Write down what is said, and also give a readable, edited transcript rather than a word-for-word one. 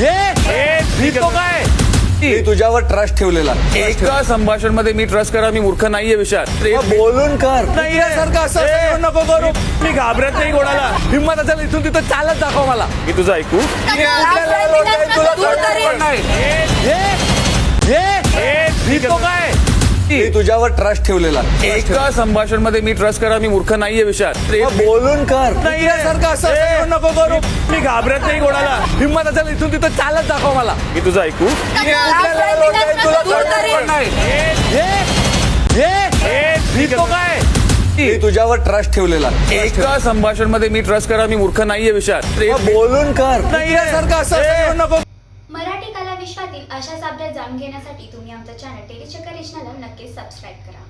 मी तो काय मी तुझ्यावर ट्रस्ट ठेवलेला. एका संभाषण मध्ये मी ट्रस्ट करा, मी मूर्ख नाहीये विशाल. बोलून कर. सारखं असं नको करू. मी घाबरत नाही कोणाला. हिंमत असेल इथून तिथं चालत दाखव मला. मी तुझं ऐकू मी तो काय मी तुझ्यावर ट्रस्ट ठेवलेला. एका संभाषण मध्ये मी ट्रस्ट करा, मी मूर्ख नाहीये विशाल. बोलून कर. सारखं असं नको करू. मी घाबरत नाही कोणाला. हिंमत असेल इथून तिथं चालत दाखव मला. मी तुझं ऐकू मी तो काय मी तुझ्यावर ट्रस्ट ठेवलेला. एका संभाषण मध्ये मी ट्रस्ट करा, मी मूर्ख नाहीये विशाल. बोलून कर. सारखं असं नको. मराठी कला विश्वातील अशाच अपडेट जाणून घेण्यासाठी तुम्ही आमचं चॅनल टेलीचक्कर रिजनला नक्कीच सबस्क्राईब करा.